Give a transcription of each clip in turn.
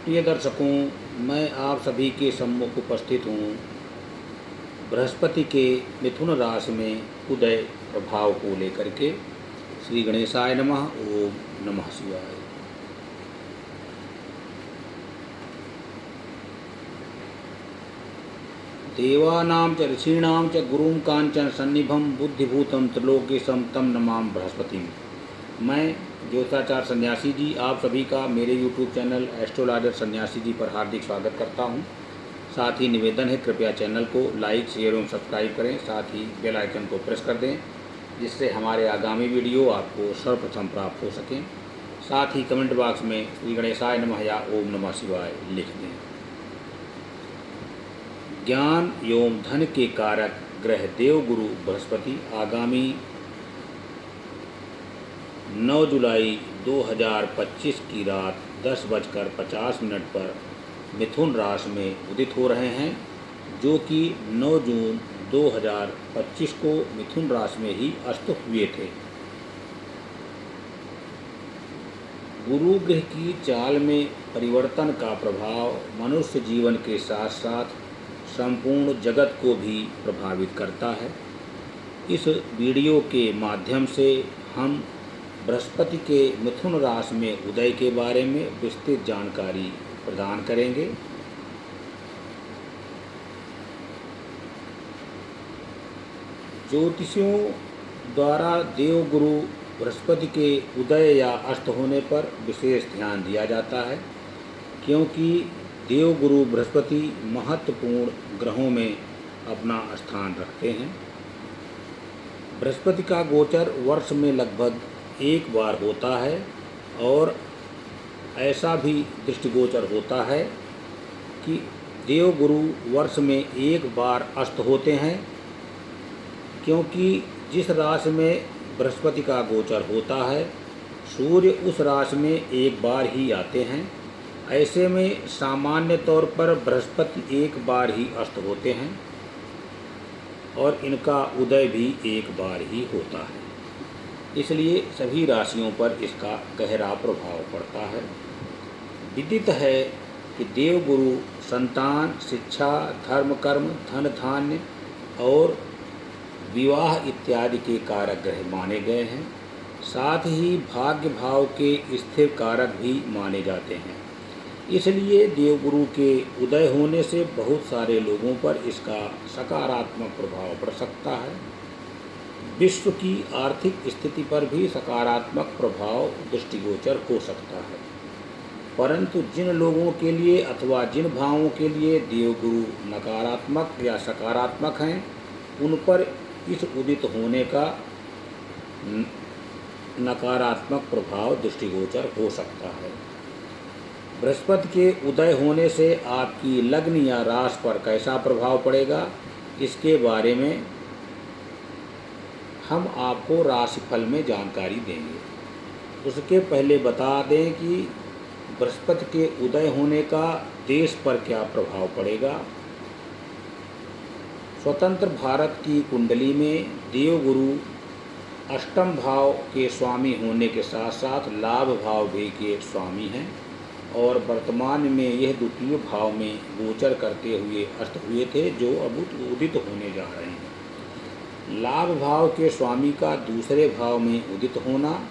प्रिय दर्शकों, मैं आप सभी के सम्मुख उपस्थित हूँ बृहस्पति के मिथुन राशि में उदय प्रभाव को लेकर के। श्री गणेशाय नमः। ओम नमः शिवाय। देवानां च ऋषीणां च गुरुं कांचन सन्निभं बुद्धिभूतं त्रिलोकेशं तं नमामि बृहस्पतिम्। मैं ज्योतिषाचार्य सन्यासी जी आप सभी का मेरे YouTube चैनल एस्ट्रोलॉजर सन्यासी जी पर हार्दिक स्वागत करता हूं। साथ ही निवेदन है, कृपया चैनल को लाइक शेयर एवं सब्सक्राइब करें। साथ ही बेल आइकन को प्रेस कर दें, जिससे हमारे आगामी वीडियो आपको सर्वप्रथम प्राप्त हो सकें। साथ ही कमेंट बॉक्स में श्री गणेशाय नमः या ओम नमः शिवाय लिख दें। ज्ञान एवं धन के कारक ग्रह देव गुरु बृहस्पति आगामी 9 जुलाई 2025 की रात 10:50 पर मिथुन राशि में उदित हो रहे हैं, जो कि 9 जून 2025 को मिथुन राशि में ही अस्त हुए थे। गुरु ग्रह की चाल में परिवर्तन का प्रभाव मनुष्य जीवन के साथ साथ संपूर्ण जगत को भी प्रभावित करता है। इस वीडियो के माध्यम से हम बृहस्पति के मिथुन राशि में उदय के बारे में विस्तृत जानकारी प्रदान करेंगे। ज्योतिषियों द्वारा देव गुरु बृहस्पति के उदय या अस्त होने पर विशेष ध्यान दिया जाता है, क्योंकि देव गुरु बृहस्पति महत्वपूर्ण ग्रहों में अपना स्थान रखते हैं। बृहस्पति का गोचर वर्ष में लगभग एक बार होता है और ऐसा भी दृष्टिगोचर होता है कि देव गुरु वर्ष में एक बार अस्त होते हैं, क्योंकि जिस राशि में बृहस्पति का गोचर होता है सूर्य उस राशि में एक बार ही आते हैं। ऐसे में सामान्य तौर पर बृहस्पति एक बार ही अस्त होते हैं और इनका उदय भी एक बार ही होता है। इसलिए सभी राशियों पर इसका गहरा प्रभाव पड़ता है। विदित है कि देव गुरु संतान, शिक्षा, धर्म, कर्म, धन, धान्य और विवाह इत्यादि के कारक ग्रह माने गए हैं। साथ ही भाग्य भाव के स्थिर कारक भी माने जाते हैं। इसलिए देवगुरु के उदय होने से बहुत सारे लोगों पर इसका सकारात्मक प्रभाव पड़ सकता है। विश्व की आर्थिक स्थिति पर भी सकारात्मक प्रभाव दृष्टिगोचर हो सकता है। परंतु जिन लोगों के लिए अथवा जिन भावों के लिए देवगुरु नकारात्मक या सकारात्मक हैं, उन पर इस उदित होने का नकारात्मक प्रभाव दृष्टिगोचर हो सकता है। बृहस्पति के उदय होने से आपकी लग्न या राशि पर कैसा प्रभाव पड़ेगा, इसके बारे में हम आपको राशिफल में जानकारी देंगे। उसके पहले बता दें कि बृहस्पति के उदय होने का देश पर क्या प्रभाव पड़ेगा। स्वतंत्र भारत की कुंडली में देवगुरु अष्टम भाव के स्वामी होने के साथ साथ लाभ भाव भी के स्वामी हैं और वर्तमान में यह द्वितीय भाव में गोचर करते हुए अस्त हुए थे, जो अब उदित होने जा रहे हैं। लाभ भाव के स्वामी का दूसरे भाव में उदित होना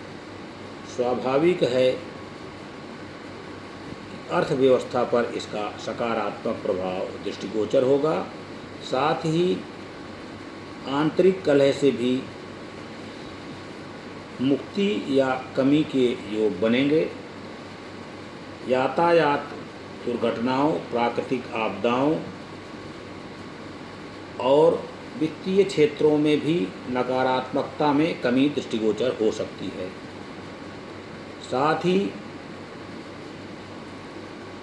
स्वाभाविक है कि अर्थव्यवस्था पर इसका सकारात्मक प्रभाव दृष्टिगोचर होगा। साथ ही आंतरिक कलह से भी मुक्ति या कमी के योग बनेंगे। यातायात दुर्घटनाओं, प्राकृतिक आपदाओं और वित्तीय क्षेत्रों में भी नकारात्मकता में कमी दृष्टिगोचर हो सकती है। साथ ही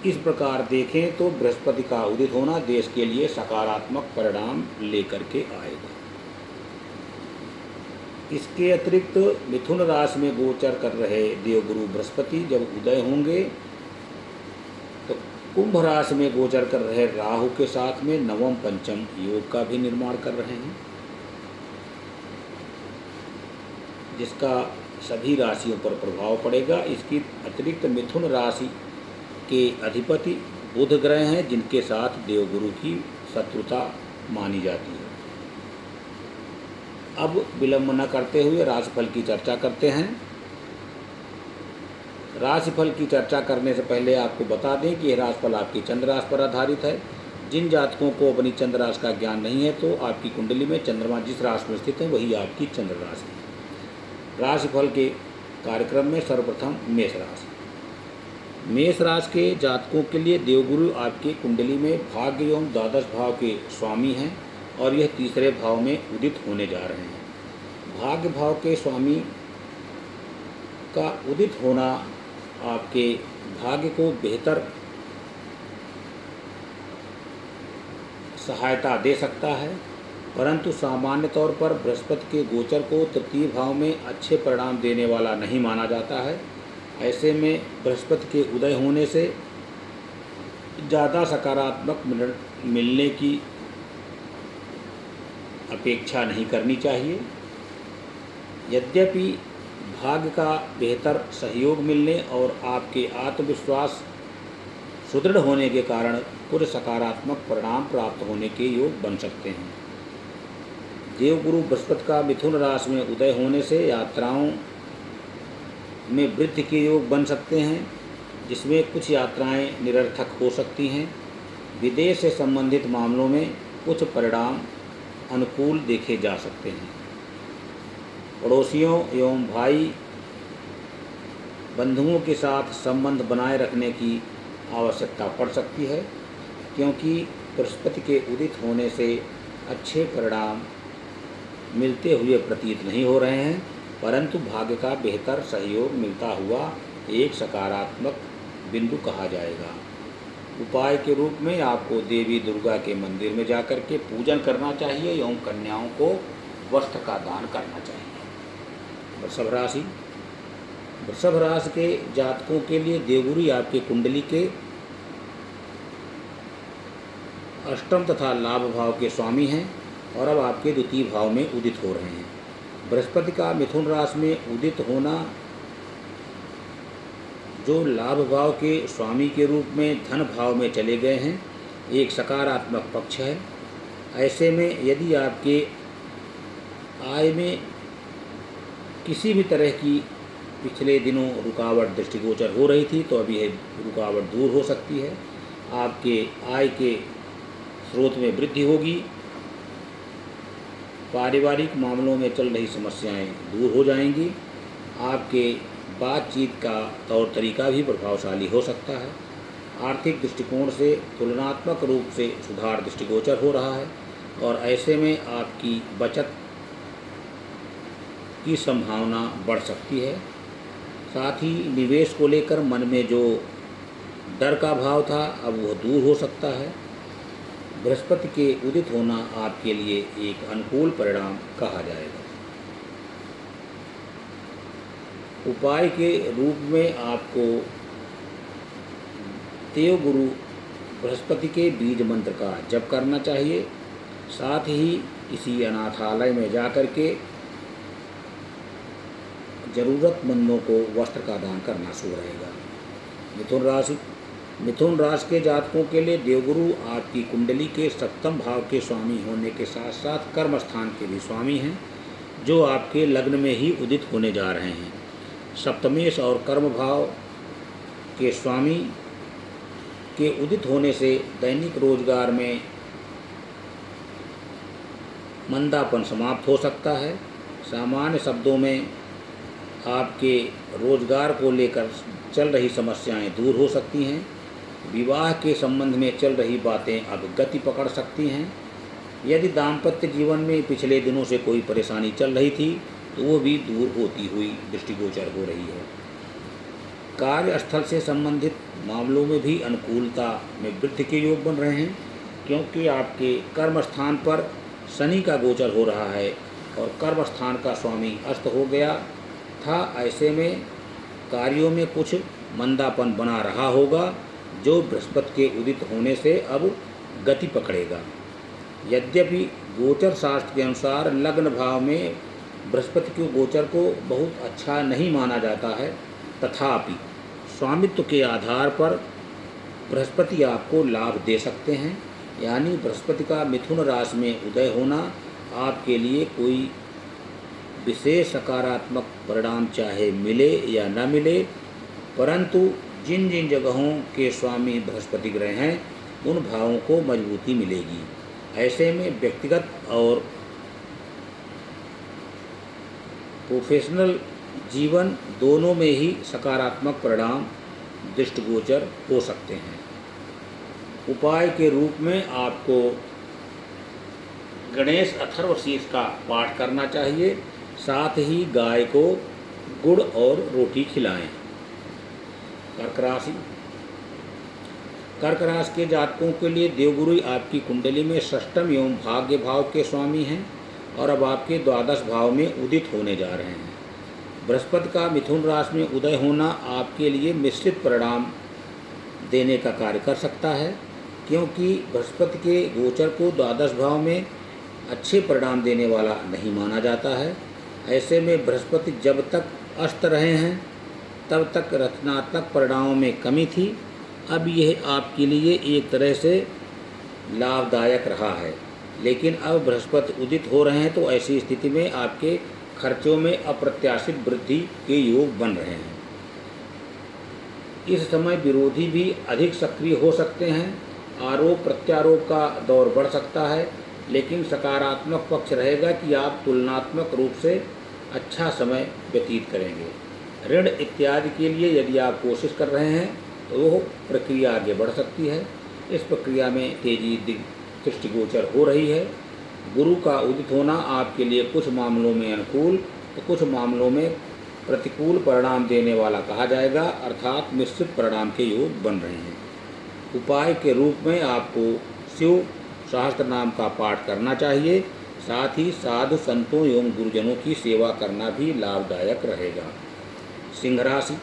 इस प्रकार देखें तो बृहस्पति का उदित होना देश के लिए सकारात्मक परिणाम लेकर के आएगा। इसके अतिरिक्त मिथुन राशि में गोचर कर रहे देवगुरु बृहस्पति जब उदय होंगे तो कुंभ राशि में गोचर कर रहे राहु के साथ में नवम पंचम योग का भी निर्माण कर रहे हैं, जिसका सभी राशियों पर प्रभाव पड़ेगा। इसकी अतिरिक्त मिथुन राशि के अधिपति बुध ग्रह हैं, जिनके साथ देवगुरु की शत्रुता मानी जाती है। अब विलंब न करते हुए राशिफल की चर्चा करते हैं। राशिफल की चर्चा करने से पहले आपको बता दें कि यह राशिफल आपकी चंद्र राशि पर आधारित है। जिन जातकों को अपनी चंद्र राशि का ज्ञान नहीं है, तो आपकी कुंडली में चंद्रमा जिस राशि में स्थित है वही आपकी चंद्र राशि है। राशिफल के कार्यक्रम में सर्वप्रथम मेष राशि। मेष राशि के जातकों के लिए देवगुरु आपकी कुंडली में भाग्य एवं द्वादश भाव के स्वामी हैं और यह तीसरे भाव में उदित होने जा रहे हैं। भाग्य भाव के स्वामी का उदित होना आपके भाग्य को बेहतर सहायता दे सकता है, परंतु सामान्य तौर पर बृहस्पति के गोचर को तृतीय भाव में अच्छे परिणाम देने वाला नहीं माना जाता है। ऐसे में बृहस्पति के उदय होने से ज़्यादा सकारात्मक मिलने की अपेक्षा नहीं करनी चाहिए। यद्यपि भाग्य का बेहतर सहयोग मिलने और आपके आत्मविश्वास सुदृढ़ होने के कारण कुछ सकारात्मक परिणाम प्राप्त होने के योग बन सकते हैं। देवगुरु बृहस्पति का मिथुन राशि में उदय होने से यात्राओं में वृद्धि के योग बन सकते हैं, जिसमें कुछ यात्राएं निरर्थक हो सकती हैं। विदेश से संबंधित मामलों में कुछ परिणाम अनुकूल देखे जा सकते हैं। पड़ोसियों एवं भाई बंधुओं के साथ संबंध बनाए रखने की आवश्यकता पड़ सकती है, क्योंकि बृहस्पति के उदित होने से अच्छे परिणाम मिलते हुए प्रतीत नहीं हो रहे हैं, परंतु भाग्य का बेहतर सहयोग मिलता हुआ एक सकारात्मक बिंदु कहा जाएगा। उपाय के रूप में आपको देवी दुर्गा के मंदिर में जाकर के पूजन करना चाहिए एवं कन्याओं को वस्त्र का दान करना चाहिए। वृषभ राशि। वृषभ राशि के जातकों के लिए देवगुरु आपके कुंडली के अष्टम तथा लाभ भाव के स्वामी हैं और अब आपके द्वितीय भाव में उदित हो रहे हैं। बृहस्पति का मिथुन राशि में उदित होना, जो लाभ भाव के स्वामी के रूप में धन भाव में चले गए हैं, एक सकारात्मक पक्ष है। ऐसे में यदि आपके आय में किसी भी तरह की पिछले दिनों रुकावट दृष्टिगोचर हो रही थी, तो अभी यह रुकावट दूर हो सकती है। आपके आय के स्रोत में वृद्धि होगी। पारिवारिक मामलों में चल रही समस्याएं दूर हो जाएंगी। आपके बातचीत का तौर तरीका भी प्रभावशाली हो सकता है। आर्थिक दृष्टिकोण से तुलनात्मक रूप से सुधार दृष्टिगोचर हो रहा है और ऐसे में आपकी बचत की संभावना बढ़ सकती है। साथ ही निवेश को लेकर मन में जो डर का भाव था, अब वह दूर हो सकता है। बृहस्पति के उदित होना आपके लिए एक अनुकूल परिणाम कहा जाएगा। उपाय के रूप में आपको देवगुरु बृहस्पति के बीज मंत्र का जप करना चाहिए। साथ ही किसी अनाथालय में जाकर के ज़रूरतमंदों को वस्त्र का दान करना शुभ रहेगा। मिथुन राशि। मिथुन राशि के जातकों के लिए देवगुरु आपकी कुंडली के सप्तम भाव के स्वामी होने के साथ साथ कर्म स्थान के भी स्वामी हैं, जो आपके लग्न में ही उदित होने जा रहे हैं। सप्तमेश और कर्म भाव के स्वामी के उदित होने से दैनिक रोजगार में मंदापन समाप्त हो सकता है। सामान्य शब्दों में आपके रोजगार को लेकर चल रही समस्याएं दूर हो सकती हैं। विवाह के संबंध में चल रही बातें अब गति पकड़ सकती हैं। यदि दाम्पत्य जीवन में पिछले दिनों से कोई परेशानी चल रही थी, तो वो भी दूर होती हुई दृष्टिगोचर हो रही है। कार्यस्थल से संबंधित मामलों में भी अनुकूलता में वृद्धि के योग बन रहे हैं, क्योंकि आपके कर्म स्थान पर शनि का गोचर हो रहा है और कर्म स्थान का स्वामी अस्त हो गया था। ऐसे में कार्यों में कुछ मंदापन बना रहा होगा, जो बृहस्पति के उदित होने से अब गति पकड़ेगा। यद्यपि गोचर शास्त्र के अनुसार लग्न भाव में बृहस्पति के गोचर को बहुत अच्छा नहीं माना जाता है, तथापि स्वामित्व के आधार पर बृहस्पति आपको लाभ दे सकते हैं। यानी बृहस्पति का मिथुन राशि में उदय होना आपके लिए कोई विशेष सकारात्मक परिणाम चाहे मिले या न मिले, परंतु जिन जिन जगहों के स्वामी बृहस्पति ग्रह हैं उन भावों को मजबूती मिलेगी। ऐसे में व्यक्तिगत और प्रोफेशनल जीवन दोनों में ही सकारात्मक परिणाम दृष्टिगोचर हो सकते हैं। उपाय के रूप में आपको गणेश अथर्वशीर्ष का पाठ करना चाहिए, साथ ही गाय को गुड़ और रोटी खिलाएं। कर्क राशि। कर्क राशि के जातकों के लिए देवगुरु आपकी कुंडली में षष्ठम एवं भाग्य भाव के स्वामी हैं और अब आपके द्वादश भाव में उदित होने जा रहे हैं। बृहस्पति का मिथुन राशि में उदय होना आपके लिए मिश्रित परिणाम देने का कार्य कर सकता है, क्योंकि बृहस्पति के गोचर को द्वादश भाव में अच्छे परिणाम देने वाला नहीं माना जाता है। ऐसे में बृहस्पति जब तक अस्त रहे हैं तब तक रचनात्मक परिणामों में कमी थी। अब यह आपके लिए एक तरह से लाभदायक रहा है, लेकिन अब बृहस्पति उदित हो रहे हैं तो ऐसी स्थिति में आपके खर्चों में अप्रत्याशित वृद्धि के योग बन रहे हैं। इस समय विरोधी भी अधिक सक्रिय हो सकते हैं। आरोप प्रत्यारोप का दौर बढ़ सकता है, लेकिन सकारात्मक पक्ष रहेगा कि आप तुलनात्मक रूप से अच्छा समय व्यतीत करेंगे। ऋण इत्यादि के लिए यदि आप कोशिश कर रहे हैं तो वह प्रक्रिया आगे बढ़ सकती है। इस प्रक्रिया में तेजी दृष्टिगोचर हो रही है। गुरु का उदित होना आपके लिए कुछ मामलों में अनुकूल तो कुछ मामलों में प्रतिकूल परिणाम देने वाला कहा जाएगा, अर्थात मिश्रित परिणाम के योग बन रहे हैं। उपाय के रूप में आपको शिव सहस्त्र नाम का पाठ करना चाहिए, साथ ही साधु संतों एवं गुरुजनों की सेवा करना भी लाभदायक रहेगा। सिंह राशि।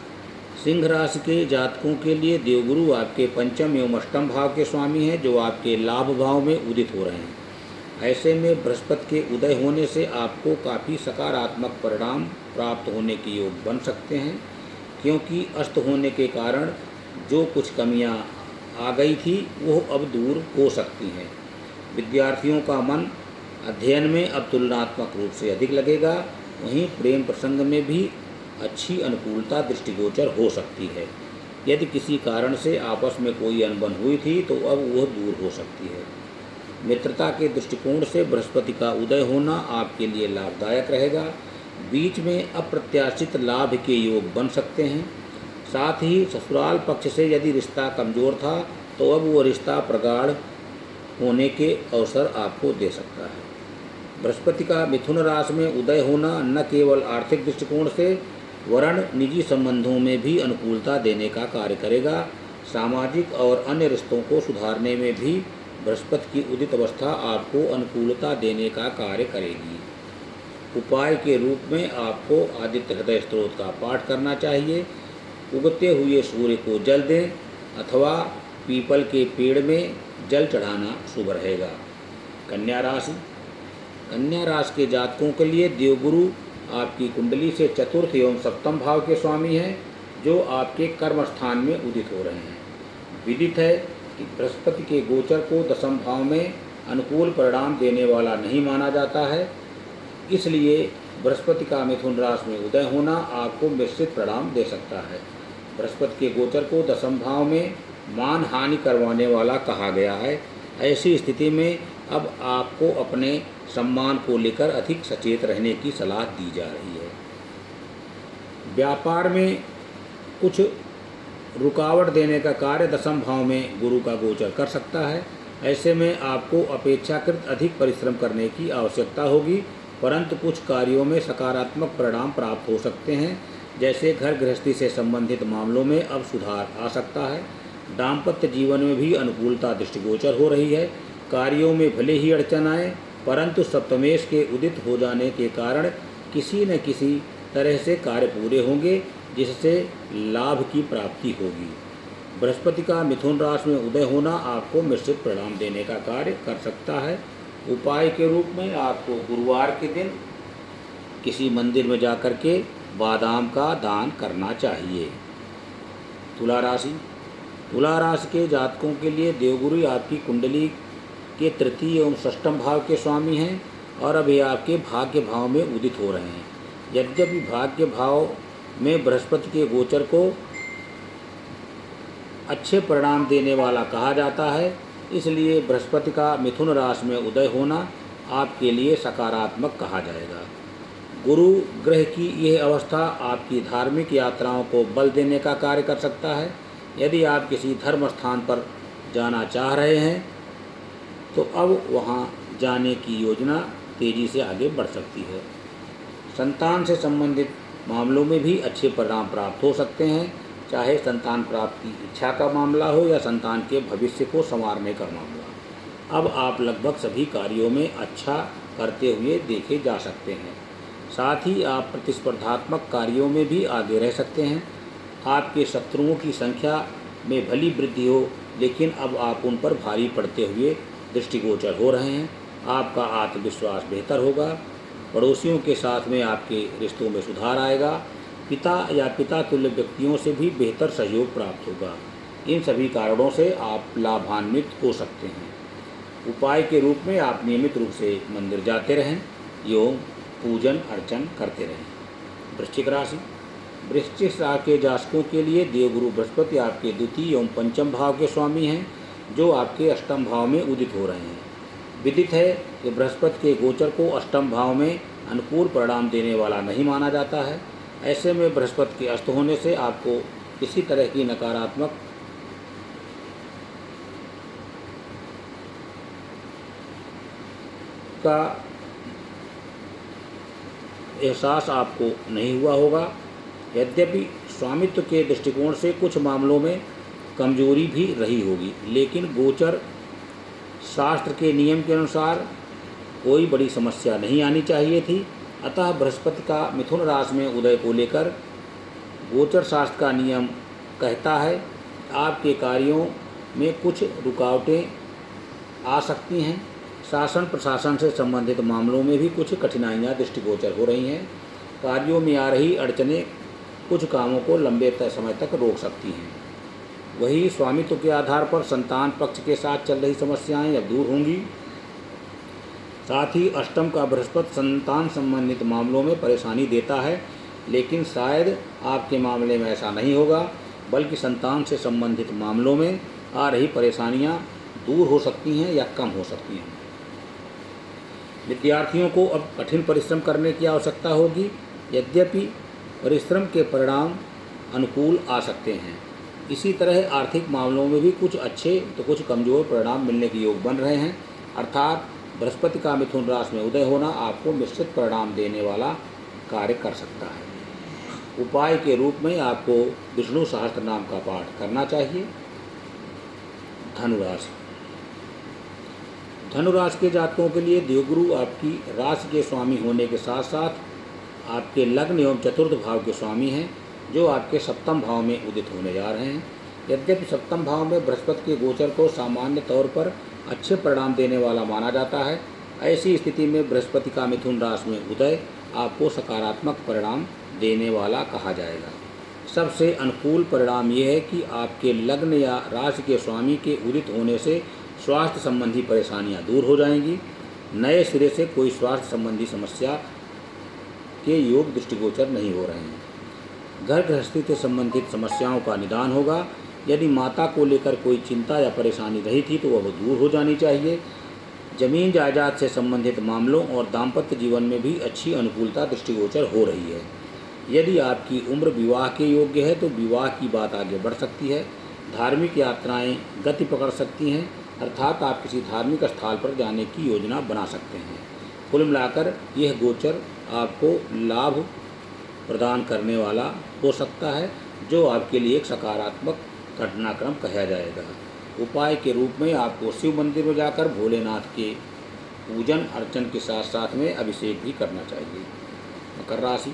सिंह राशि के जातकों के लिए देवगुरु आपके पंचम एवं अष्टम भाव के स्वामी हैं, जो आपके लाभ भाव में उदित हो रहे हैं। ऐसे में बृहस्पति के उदय होने से आपको काफ़ी सकारात्मक परिणाम प्राप्त होने के योग बन सकते हैं, क्योंकि अस्त होने के कारण जो कुछ कमियां आ गई थी वो अब दूर हो सकती हैं। विद्यार्थियों का मन अध्ययन में अब तुलनात्मक रूप से अधिक लगेगा। वहीं प्रेम प्रसंग में भी अच्छी अनुकूलता दृष्टिगोचर हो सकती है। यदि किसी कारण से आपस में कोई अनबन हुई थी तो अब वह दूर हो सकती है। मित्रता के दृष्टिकोण से बृहस्पति का उदय होना आपके लिए लाभदायक रहेगा। बीच में अप्रत्याशित लाभ के योग बन सकते हैं। साथ ही ससुराल पक्ष से यदि रिश्ता कमज़ोर था तो अब वो रिश्ता प्रगाढ़ होने के अवसर आपको दे सकता है। बृहस्पति का मिथुन राशि में उदय होना न केवल आर्थिक दृष्टिकोण से वरन निजी संबंधों में भी अनुकूलता देने का कार्य करेगा। सामाजिक और अन्य रिश्तों को सुधारने में भी बृहस्पति की उदित अवस्था आपको अनुकूलता देने का कार्य करेगी। उपाय के रूप में आपको आदित्य हृदय स्तोत्र का पाठ करना चाहिए। उगते हुए सूर्य को जल दें अथवा पीपल के पेड़ में जल चढ़ाना शुभ रहेगा। कन्या राशि। कन्या राशि के जातकों के लिए देवगुरु आपकी कुंडली से चतुर्थ एवं सप्तम भाव के स्वामी हैं, जो आपके कर्म स्थान में उदित हो रहे हैं। विदित है कि बृहस्पति के गोचर को दसम भाव में अनुकूल परिणाम देने वाला नहीं माना जाता है, इसलिए बृहस्पति का मिथुन राशि में उदय होना आपको मिश्रित परिणाम दे सकता है। बृहस्पति के गोचर को दसम भाव में मान हानि करवाने वाला कहा गया है। ऐसी स्थिति में अब आपको अपने सम्मान को लेकर अधिक सचेत रहने की सलाह दी जा रही है। व्यापार में कुछ रुकावट देने का कार्य दसम भाव में गुरु का गोचर कर सकता है। ऐसे में आपको अपेक्षाकृत अधिक परिश्रम करने की आवश्यकता होगी, परंतु कुछ कार्यों में सकारात्मक परिणाम प्राप्त हो सकते हैं। जैसे घर गृहस्थी से संबंधित मामलों में अब सुधार आ सकता है। दाम्पत्य जीवन में भी अनुकूलता दृष्टिगोचर हो रही है। कार्यों में भले ही अड़चन आए, परंतु सप्तमेश के उदित हो जाने के कारण किसी न किसी तरह से कार्य पूरे होंगे, जिससे लाभ की प्राप्ति होगी। बृहस्पति का मिथुन राशि में उदय होना आपको मिश्रित परिणाम देने का कार्य कर सकता है। उपाय के रूप में आपको गुरुवार के दिन किसी मंदिर में जाकर के बादाम का दान करना चाहिए। तुला राशि। तुला राशि के जातकों के लिए देवगुरु आपकी कुंडली के तृतीय एवं षष्ठम भाव के स्वामी हैं और अभी आपके भाग्य भाव में उदित हो रहे हैं। यद्यपि भाग्य भाव में बृहस्पति के गोचर को अच्छे परिणाम देने वाला कहा जाता है, इसलिए बृहस्पति का मिथुन राशि में उदय होना आपके लिए सकारात्मक कहा जाएगा। गुरु ग्रह की यह अवस्था आपकी धार्मिक यात्राओं को बल देने का कार्य कर सकता है। यदि आप किसी धर्म स्थान पर जाना चाह रहे हैं तो अब वहां जाने की योजना तेज़ी से आगे बढ़ सकती है। संतान से संबंधित मामलों में भी अच्छे परिणाम प्राप्त हो सकते हैं, चाहे संतान प्राप्ति की इच्छा का मामला हो या संतान के भविष्य को संवारने का मामला। अब आप लगभग सभी कार्यों में अच्छा करते हुए देखे जा सकते हैं। साथ ही आप प्रतिस्पर्धात्मक कार्यों में भी आगे रह सकते हैं। आपके शत्रुओं की संख्या में भली वृद्धि हो, लेकिन अब आप उन पर भारी पड़ते हुए दृष्टिगोचर हो रहे हैं। आपका आत्मविश्वास बेहतर होगा। पड़ोसियों के साथ में आपके रिश्तों में सुधार आएगा। पिता या पिता तुल्य व्यक्तियों से भी बेहतर सहयोग प्राप्त होगा। इन सभी कारणों से आप लाभान्वित हो सकते हैं। उपाय के रूप में आप नियमित रूप से मंदिर जाते रहें, योग पूजन अर्चन करते रहें। वृश्चिक राशि। वृश्चिक राशि के जातकों के लिए देवगुरु बृहस्पति आपके द्वितीय एवं पंचम भाव के स्वामी हैं, जो आपके अष्टम भाव में उदित हो रहे हैं। विदित है कि बृहस्पति के गोचर को अष्टम भाव में अनुकूल परिणाम देने वाला नहीं माना जाता है। ऐसे में बृहस्पति के अस्त होने से आपको किसी तरह की नकारात्मक का एहसास आपको नहीं हुआ होगा। यद्यपि स्वामित्व के दृष्टिकोण से कुछ मामलों में कमजोरी भी रही होगी, लेकिन गोचर शास्त्र के नियम के अनुसार कोई बड़ी समस्या नहीं आनी चाहिए थी। अतः बृहस्पति का मिथुन राशि में उदय को लेकर गोचर शास्त्र का नियम कहता है आपके कार्यों में कुछ रुकावटें आ सकती हैं। शासन प्रशासन से संबंधित मामलों में भी कुछ कठिनाइयां दृष्टिगोचर हो रही हैं। कार्यों में आ रही अड़चनें कुछ कामों को लंबे समय तक रोक सकती हैं। वही स्वामित्व के आधार पर संतान पक्ष के साथ चल रही समस्याएं अब दूर होंगी। साथ ही अष्टम का बृहस्पति संतान संबंधित मामलों में परेशानी देता है, लेकिन शायद आपके मामले में ऐसा नहीं होगा, बल्कि संतान से संबंधित मामलों में आ रही परेशानियां दूर हो सकती हैं या कम हो सकती हैं। विद्यार्थियों को अब कठिन परिश्रम करने की आवश्यकता होगी। यद्यपि परिश्रम के परिणाम अनुकूल आ सकते हैं, इसी तरह आर्थिक मामलों में भी कुछ अच्छे तो कुछ कमज़ोर परिणाम मिलने के योग बन रहे हैं। अर्थात बृहस्पति का मिथुन राशि में उदय होना आपको मिश्रित परिणाम देने वाला कार्य कर सकता है। उपाय के रूप में आपको विष्णु सहस्त्र नाम का पाठ करना चाहिए। धनुराशि। धनुराशि के जातकों के लिए देवगुरु आपकी राशि के स्वामी होने के साथ साथ आपके लग्न एवं चतुर्थ भाव के स्वामी हैं, जो आपके सप्तम भाव में उदित होने जा रहे हैं। यद्यपि सप्तम भाव में बृहस्पति के गोचर को सामान्य तौर पर अच्छे परिणाम देने वाला माना जाता है, ऐसी स्थिति में बृहस्पति का मिथुन राशि में उदय आपको सकारात्मक परिणाम देने वाला कहा जाएगा। सबसे अनुकूल परिणाम ये है कि आपके लग्न या राशि के स्वामी के उदित होने से स्वास्थ्य संबंधी परेशानियां दूर हो जाएंगी। नए सिरे से कोई स्वास्थ्य संबंधी समस्या के योग दृष्टिगोचर नहीं हो रहे हैं। घर गृहस्थी से संबंधित समस्याओं का निदान होगा। यदि माता को लेकर कोई चिंता या परेशानी रही थी तो वह दूर हो जानी चाहिए। जमीन जायदाद से संबंधित मामलों और दाम्पत्य जीवन में भी अच्छी अनुकूलता दृष्टिगोचर हो रही है। यदि आपकी उम्र विवाह के योग्य है तो विवाह की बात आगे बढ़ सकती है। धार्मिक यात्राएं गति पकड़ सकती हैं, अर्थात आप किसी धार्मिक स्थल पर जाने की योजना बना सकते हैं। कुल मिलाकर यह गोचर आपको लाभ प्रदान करने वाला हो सकता है, जो आपके लिए एक सकारात्मक घटनाक्रम कहा जाएगा। उपाय के रूप में आपको शिव मंदिर में जाकर भोलेनाथ के पूजन अर्चन के साथ साथ में अभिषेक भी करना चाहिए। मकर राशि।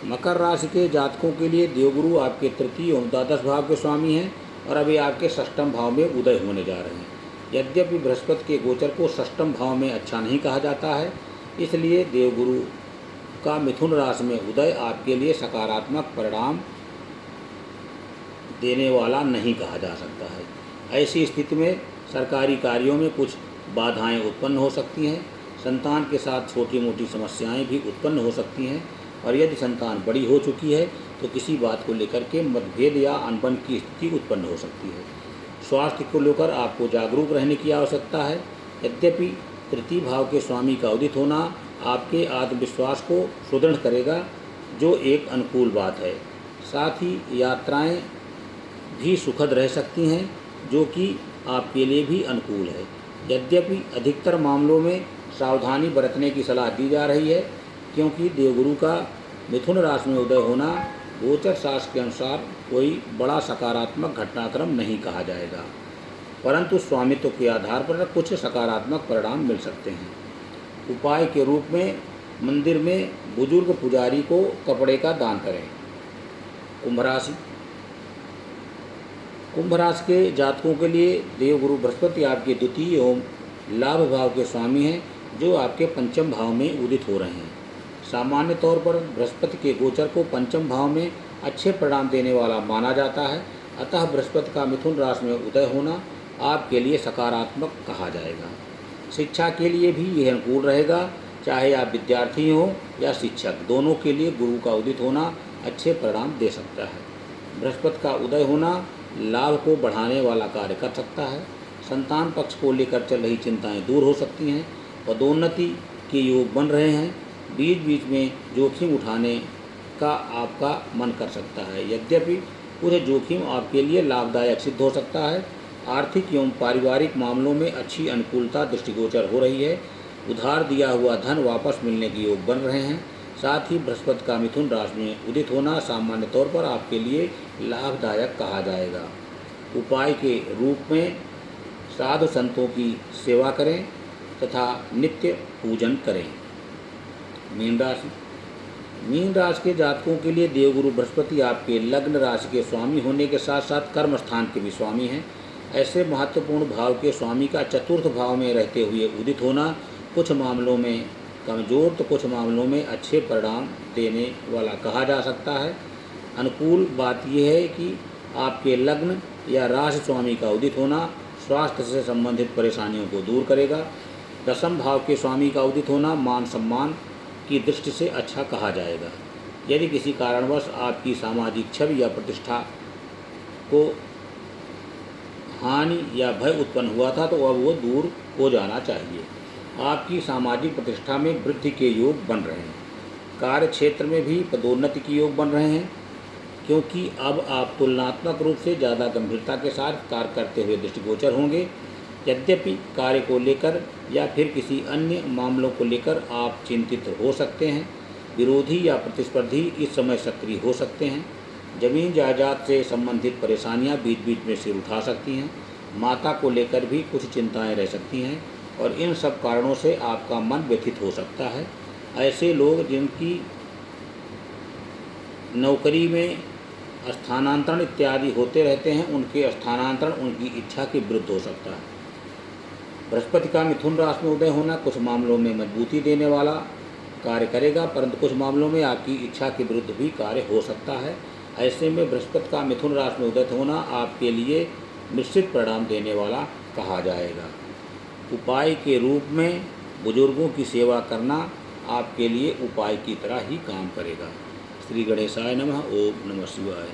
मकर राशि के जातकों के लिए देवगुरु आपके तृतीय एवं द्वादश भाव के स्वामी हैं और अभी आपके षष्ठम भाव में उदय होने जा रहे हैं। यद्यपि बृहस्पति के गोचर को षष्ठम भाव में अच्छा नहीं कहा जाता है, इसलिए देवगुरु का मिथुन राशि में उदय आपके लिए सकारात्मक परिणाम देने वाला नहीं कहा जा सकता है। ऐसी स्थिति में सरकारी कार्यों में कुछ बाधाएं उत्पन्न हो सकती हैं। संतान के साथ छोटी मोटी समस्याएं भी उत्पन्न हो सकती हैं, और यदि संतान बड़ी हो चुकी है तो किसी बात को लेकर के मतभेद या अनबन की स्थिति उत्पन्न हो सकती है। स्वास्थ्य को लेकर आपको जागरूक रहने की आवश्यकता है। यद्यपि तृतीय भाव के स्वामी का उदित होना आपके आत्मविश्वास को सुदृढ़ करेगा, जो एक अनुकूल बात है। साथ ही यात्राएं भी सुखद रह सकती हैं, जो कि आपके लिए भी अनुकूल है। यद्यपि अधिकतर मामलों में सावधानी बरतने की सलाह दी जा रही है, क्योंकि देवगुरु का मिथुन राशि में उदय होना गोचर शास्त्र के अनुसार कोई बड़ा सकारात्मक घटनाक्रम नहीं कहा जाएगा, परंतु स्वामित्व के आधार पर कुछ सकारात्मक परिणाम मिल सकते हैं। उपाय के रूप में मंदिर में बुजुर्ग पुजारी को कपड़े का दान करें। कुंभ राशि के जातकों के लिए देवगुरु बृहस्पति आपके द्वितीय एवं लाभ भाव के स्वामी हैं, जो आपके पंचम भाव में उदित हो रहे हैं। सामान्य तौर पर बृहस्पति के गोचर को पंचम भाव में अच्छे परिणाम देने वाला माना जाता है, अतः बृहस्पति का मिथुन राशि में उदय होना आपके लिए सकारात्मक कहा जाएगा। शिक्षा के लिए भी यह अनुकूल रहेगा, चाहे आप विद्यार्थी हों या शिक्षक, दोनों के लिए गुरु का उदित होना अच्छे परिणाम दे सकता है। बृहस्पति का उदय होना लाभ को बढ़ाने वाला कार्य कर सकता है। संतान पक्ष को लेकर चल रही चिंताएं दूर हो सकती हैं। पदोन्नति के योग बन रहे हैं। बीच बीच में जोखिम उठाने का आपका मन कर सकता है, यद्यपि कुछ जोखिम आपके लिए लाभदायक सिद्ध हो सकता है। आर्थिक एवं पारिवारिक मामलों में अच्छी अनुकूलता दृष्टिगोचर हो रही है। उधार दिया हुआ धन वापस मिलने के योग बन रहे हैं। साथ ही बृहस्पति का मिथुन राशि में उदित होना सामान्य तौर पर आपके लिए लाभदायक कहा जाएगा। उपाय के रूप में साधु संतों की सेवा करें तथा नित्य पूजन करें। मीन राशि के जातकों के लिए देवगुरु बृहस्पति आपके लग्न राशि के स्वामी होने के साथ साथ कर्म स्थान के भी स्वामी हैं। ऐसे महत्वपूर्ण भाव के स्वामी का चतुर्थ भाव में रहते हुए उदित होना कुछ मामलों में कमज़ोर तो कुछ मामलों में अच्छे परिणाम देने वाला कहा जा सकता है। अनुकूल बात यह है कि आपके लग्न या राशि स्वामी का उदित होना स्वास्थ्य से संबंधित परेशानियों को दूर करेगा। दशम भाव के स्वामी का उदित होना मान सम्मान की दृष्टि से अच्छा कहा जाएगा। यदि किसी कारणवश आपकी सामाजिक छवि या प्रतिष्ठा को हानि या भय उत्पन्न हुआ था, तो अब वो दूर हो जाना चाहिए। आपकी सामाजिक प्रतिष्ठा में वृद्धि के योग बन रहे हैं। कार्य क्षेत्र में भी पदोन्नति के योग बन रहे हैं, क्योंकि अब आप तुलनात्मक रूप से ज़्यादा गंभीरता के साथ कार्य करते हुए दृष्टिगोचर होंगे। यद्यपि कार्य को लेकर या फिर किसी अन्य मामलों को लेकर आप चिंतित हो सकते हैं। विरोधी या प्रतिस्पर्धी इस समय सक्रिय हो सकते हैं। जमीन जायदाद से संबंधित परेशानियां बीच बीच में सिर उठा सकती हैं। माता को लेकर भी कुछ चिंताएं रह सकती हैं, और इन सब कारणों से आपका मन व्यथित हो सकता है। ऐसे लोग जिनकी नौकरी में स्थानांतरण इत्यादि होते रहते हैं, उनके स्थानांतरण उनकी इच्छा के विरुद्ध हो सकता है। बृहस्पति का मिथुन राशि में उदय होना कुछ मामलों में मजबूती देने वाला कार्य करेगा, परंतु कुछ मामलों में आपकी इच्छा के विरुद्ध भी कार्य हो सकता है। ऐसे में बृहस्पति का मिथुन राशि में उदय होना आपके लिए निश्चित परिणाम देने वाला कहा जाएगा। उपाय के रूप में बुजुर्गों की सेवा करना आपके लिए उपाय की तरह ही काम करेगा। श्री गणेशाय नमः। ओम नमः शिवाय।